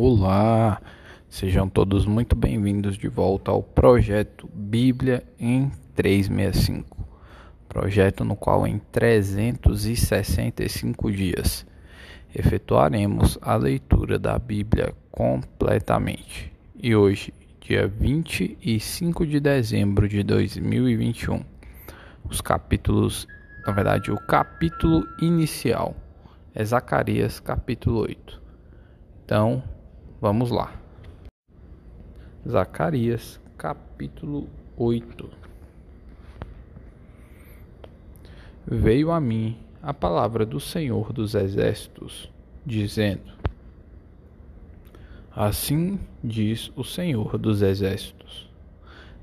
Olá, sejam todos muito bem-vindos de volta ao projeto Bíblia em 365, projeto no qual em 365 dias efetuaremos a leitura da Bíblia completamente. E hoje, dia 25 de dezembro de 2021, o capítulo inicial é Zacarias capítulo 8. Então, vamos lá. Zacarias, capítulo 8. Veio a mim a palavra do Senhor dos Exércitos, dizendo: Assim diz o Senhor dos Exércitos: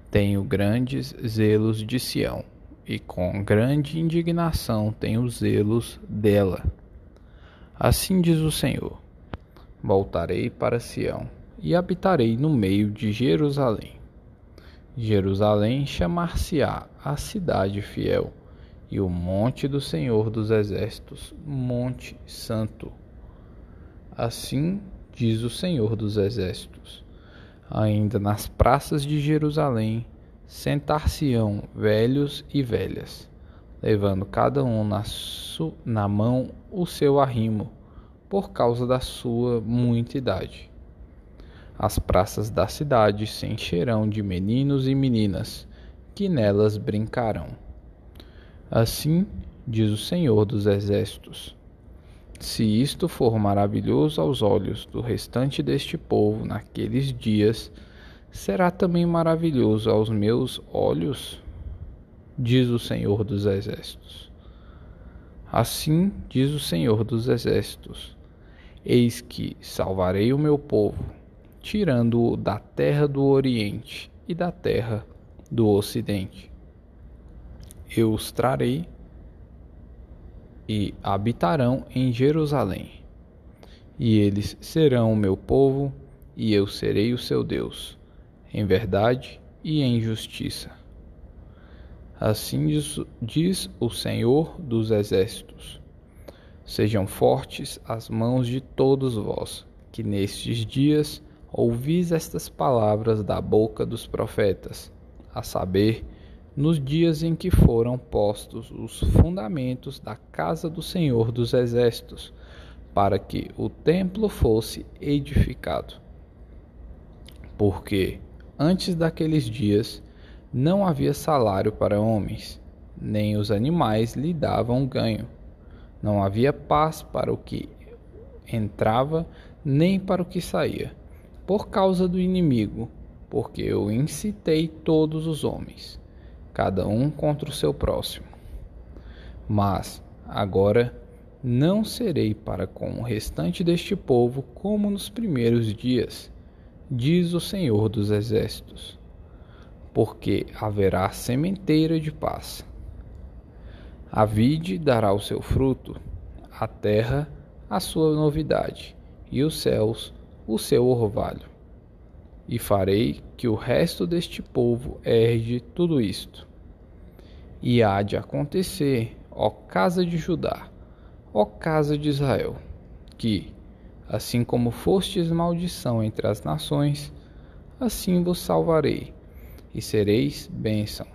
Tenho grandes zelos de Sião, e com grande indignação tenho zelos dela. Assim diz o Senhor: Voltarei para Sião e habitarei no meio de Jerusalém. Jerusalém chamar-se-á a cidade fiel, e o monte do Senhor dos Exércitos, monte santo. Assim diz o Senhor dos Exércitos: ainda nas praças de Jerusalém sentar-se-ão velhos e velhas, levando cada um na mão o seu arrimo, por causa da sua muita idade. As praças da cidade se encherão de meninos e meninas, que nelas brincarão. Assim diz o Senhor dos Exércitos: se isto for maravilhoso aos olhos do restante deste povo naqueles dias, será também maravilhoso aos meus olhos? Diz o Senhor dos Exércitos. Assim diz o Senhor dos Exércitos: eis que salvarei o meu povo, tirando-o da terra do Oriente e da terra do Ocidente. Eu os trarei e habitarão em Jerusalém. E eles serão o meu povo, e eu serei o seu Deus, em verdade e em justiça. Assim diz o Senhor dos Exércitos: sejam fortes as mãos de todos vós, que nestes dias ouvis estas palavras da boca dos profetas, a saber, nos dias em que foram postos os fundamentos da casa do Senhor dos Exércitos, para que o templo fosse edificado. Porque antes daqueles dias não havia salário para homens, nem os animais lhe davam ganho. Não havia paz para o que entrava, nem para o que saía, por causa do inimigo, porque eu incitei todos os homens, cada um contra o seu próximo. Mas agora não serei para com o restante deste povo como nos primeiros dias, diz o Senhor dos Exércitos, porque haverá sementeira de paz. A vide dará o seu fruto, a terra a sua novidade, e os céus o seu orvalho. E farei que o resto deste povo herde tudo isto. E há de acontecer, ó casa de Judá, ó casa de Israel, que, assim como fostes maldição entre as nações, assim vos salvarei, e sereis bênção.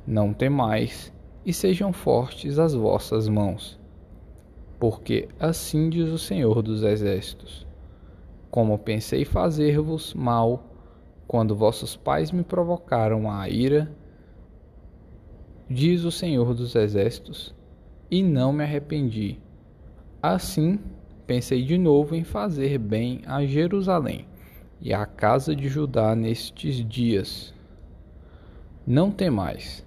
Não temais, e sejam fortes as vossas mãos, porque assim diz o Senhor dos Exércitos: como pensei fazer-vos mal, quando vossos pais me provocaram a ira, diz o Senhor dos Exércitos, e não me arrependi. Assim pensei de novo em fazer bem a Jerusalém e à casa de Judá nestes dias. Não temais.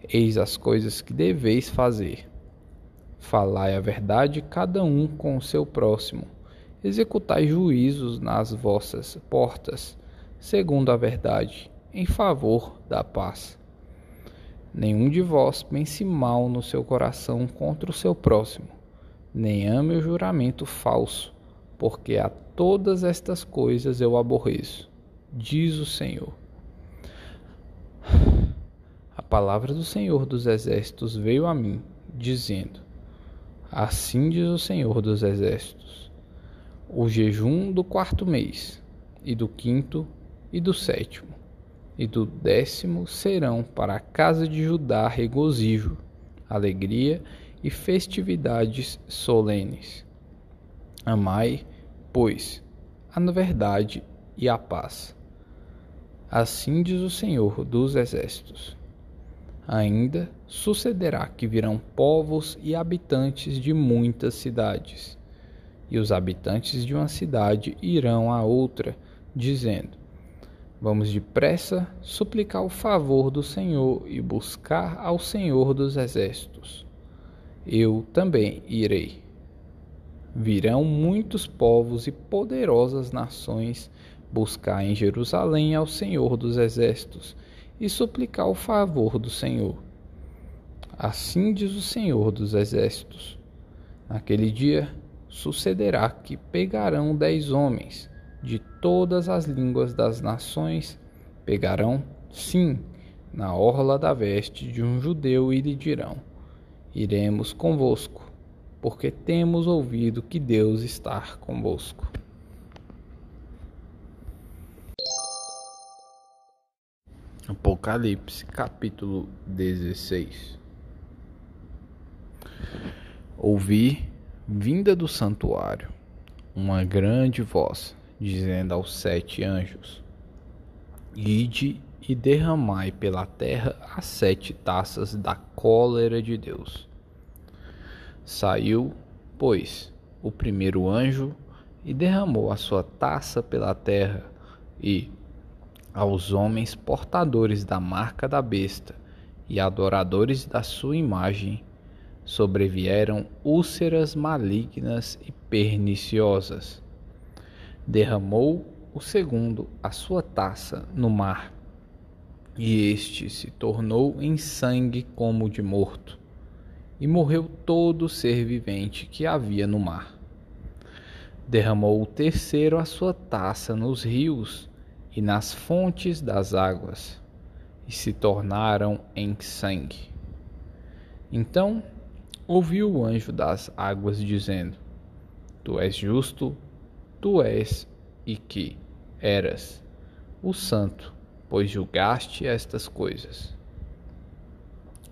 Eis as coisas que deveis fazer. Falai a verdade cada um com o seu próximo. Executai juízos nas vossas portas, segundo a verdade, em favor da paz. Nenhum de vós pense mal no seu coração contra o seu próximo, nem ame o juramento falso, porque a todas estas coisas eu aborreço, diz o Senhor. A palavra do Senhor dos Exércitos veio a mim, dizendo: assim diz o Senhor dos Exércitos: o jejum do 4º mês, e do 5º, e do 7º, e do 10º serão para a casa de Judá regozijo, alegria e festividades solenes. Amai, pois, a verdade e a paz. Assim diz o Senhor dos Exércitos. Ainda sucederá que virão povos e habitantes de muitas cidades, e os habitantes de uma cidade irão a outra, dizendo: Vamos depressa suplicar o favor do Senhor e buscar ao Senhor dos Exércitos. Eu também irei. Virão muitos povos e poderosas nações buscar em Jerusalém ao Senhor dos Exércitos e suplicar o favor do Senhor. Assim diz o Senhor dos Exércitos. Naquele dia sucederá que pegarão 10 homens de todas as línguas das nações, pegarão, sim, na orla da veste de um judeu e lhe dirão: Iremos convosco, porque temos ouvido que Deus está convosco. Apocalipse, capítulo 16. Ouvi, vinda do santuário, uma grande voz, dizendo aos 7 anjos: Ide e derramai pela terra as 7 taças da cólera de Deus. Saiu, pois, o primeiro anjo e derramou a sua taça pela terra, e aos homens portadores da marca da besta e adoradores da sua imagem sobrevieram úlceras malignas e perniciosas. Derramou o segundo a sua taça no mar, e este se tornou em sangue como de morto, e morreu todo ser vivente que havia no mar. Derramou o terceiro a sua taça nos rios e nas fontes das águas, e se tornaram em sangue. Então ouviu o anjo das águas dizendo: Tu és justo, tu és e que eras o santo, pois julgaste estas coisas.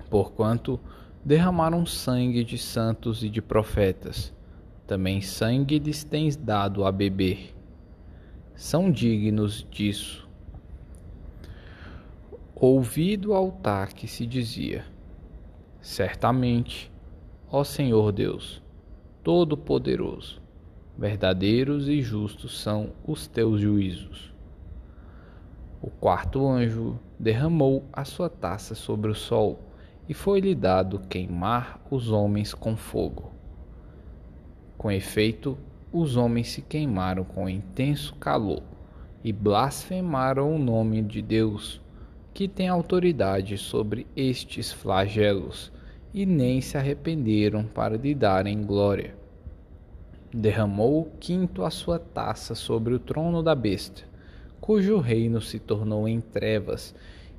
Porquanto derramaram sangue de santos e de profetas, também sangue lhes tens dado a beber. São dignos disso. Ouvi do altar que se dizia: Certamente, ó Senhor Deus, Todo-Poderoso, verdadeiros e justos são os teus juízos. O 4º anjo derramou a sua taça sobre o sol, e foi-lhe dado queimar os homens com fogo. Com efeito, os homens se queimaram com intenso calor e blasfemaram o nome de Deus, que tem autoridade sobre estes flagelos, e nem se arrependeram para lhe darem glória. Derramou o 5º a sua taça sobre o trono da besta, cujo reino se tornou em trevas,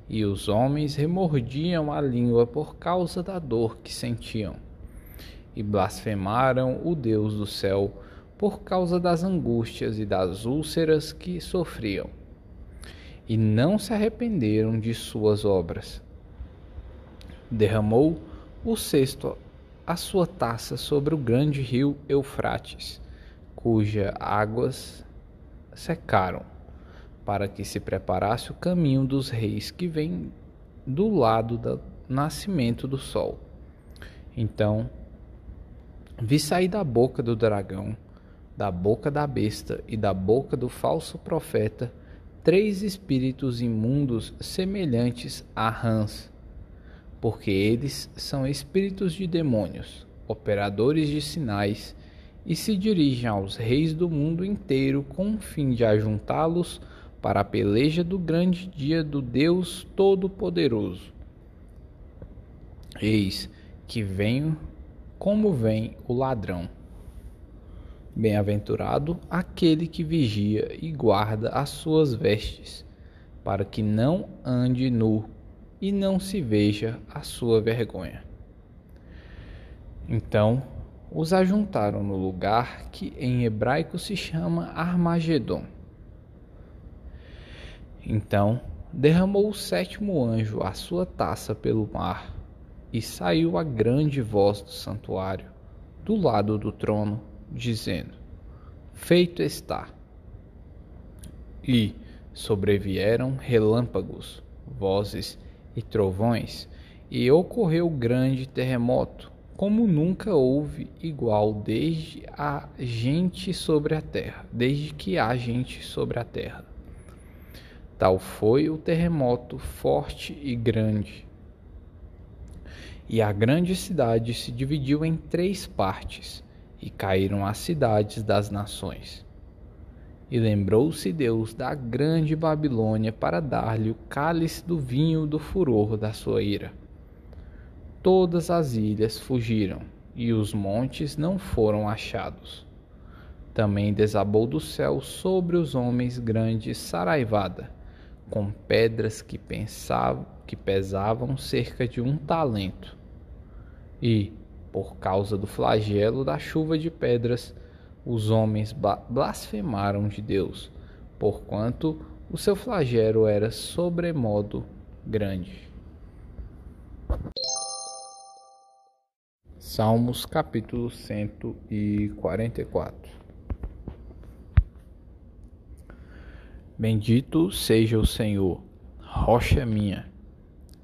e os homens remordiam a língua por causa da dor que sentiam. E blasfemaram o Deus do céu por causa das angústias e das úlceras que sofriam, e não se arrependeram de suas obras. Derramou o 6º a sua taça sobre o grande rio Eufrates, cujas águas secaram, para que se preparasse o caminho dos reis que vêm do lado do nascimento do sol. Então vi sair da boca do dragão, da boca da besta e da boca do falso profeta 3 espíritos imundos semelhantes a rãs, porque eles são espíritos de demônios, operadores de sinais, e se dirigem aos reis do mundo inteiro com o fim de ajuntá-los para a peleja do grande dia do Deus Todo-Poderoso. Eis que venho como vem o ladrão. Bem-aventurado aquele que vigia e guarda as suas vestes, para que não ande nu e não se veja a sua vergonha. Então os ajuntaram no lugar que em hebraico se chama Armagedon. Então derramou o sétimo anjo a sua taça pelo mar, e saiu a grande voz do santuário, do lado do trono, dizendo: Feito está. E sobrevieram relâmpagos, vozes e trovões, e ocorreu grande terremoto, como nunca houve igual desde que há gente sobre a terra. Tal foi o terremoto forte e grande. E a grande cidade se dividiu em 3 partes, e caíram as cidades das nações. E lembrou-se Deus da grande Babilônia para dar-lhe o cálice do vinho do furor da sua ira. Todas as ilhas fugiram, e os montes não foram achados. Também desabou do céu sobre os homens grande saraivada, com pedras que pesavam cerca de 1 talento. E, por causa do flagelo da chuva de pedras, os homens blasfemaram de Deus, porquanto o seu flagelo era sobremodo grande. Salmos capítulo 144. Bendito seja o Senhor, rocha minha,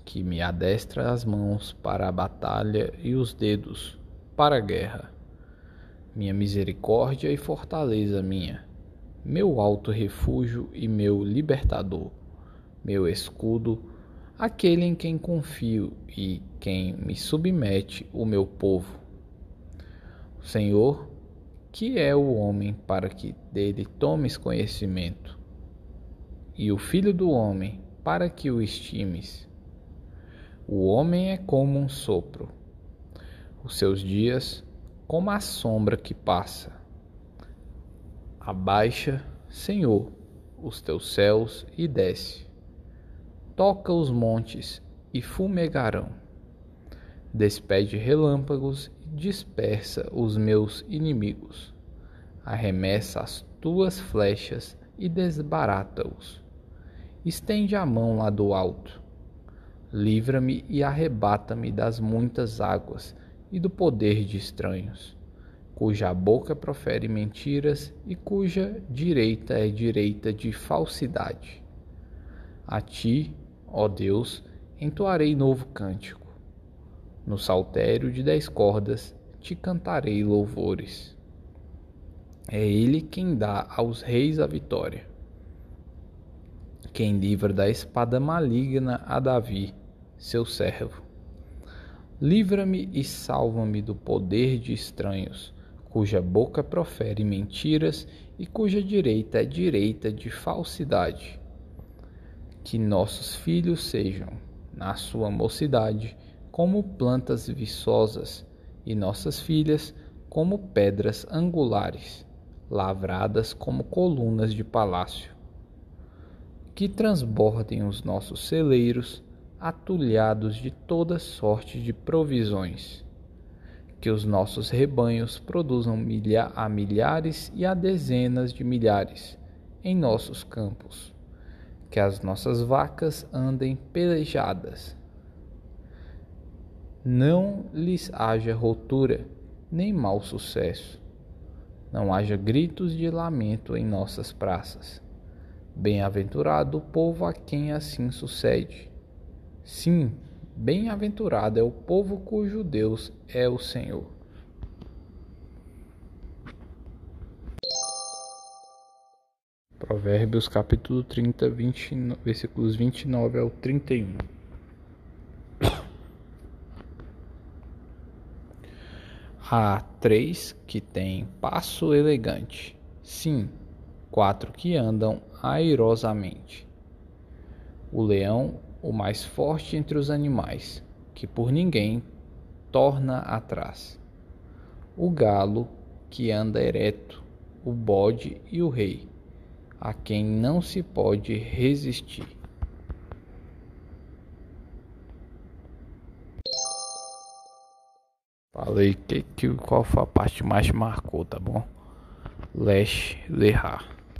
que me adestra as mãos para a batalha e os dedos para a guerra. Minha misericórdia e fortaleza minha, meu alto refúgio e meu libertador, meu escudo, aquele em quem confio e quem me submete o meu povo. O Senhor, que é o homem para que dele tomes conhecimento, e o filho do homem para que o estimes. O homem é como um sopro, os seus dias como a sombra que passa. Abaixa, Senhor, os teus céus e desce. Toca os montes e fumegarão. Despede relâmpagos e dispersa os meus inimigos. Arremessa as tuas flechas e desbarata-os. Estende a mão lá do alto. Livra-me e arrebata-me das muitas águas e do poder de estranhos, cuja boca profere mentiras e cuja direita é direita de falsidade. A ti, ó Deus, entoarei novo cântico. No saltério de 10 cordas te cantarei louvores. É ele quem dá aos reis a vitória, quem livra da espada maligna a Davi, seu servo. Livra-me e salva-me do poder de estranhos, cuja boca profere mentiras e cuja direita é direita de falsidade. Que nossos filhos sejam, na sua mocidade, como plantas viçosas, e nossas filhas como pedras angulares, lavradas como colunas de palácio. Que transbordem os nossos celeiros, atulhados de toda sorte de provisões. Que os nossos rebanhos produzam a milhares e a dezenas de milhares em nossos campos. Que as nossas vacas andem pelejadas. Não lhes haja rotura, nem mau sucesso. Não haja gritos de lamento em nossas praças. Bem-aventurado o povo a quem assim sucede. Sim, bem-aventurado é o povo cujo Deus é o Senhor. Provérbios capítulo 30, versículos 29 ao 31. Há 3 que têm passo elegante, sim, 4 que andam airosamente. O leão, o mais forte entre os animais, que por ninguém torna atrás. O galo, que anda ereto, o bode e o rei, a quem não se pode resistir. Falei qual foi a parte que mais te marcou, tá bom? Lesh Lehar.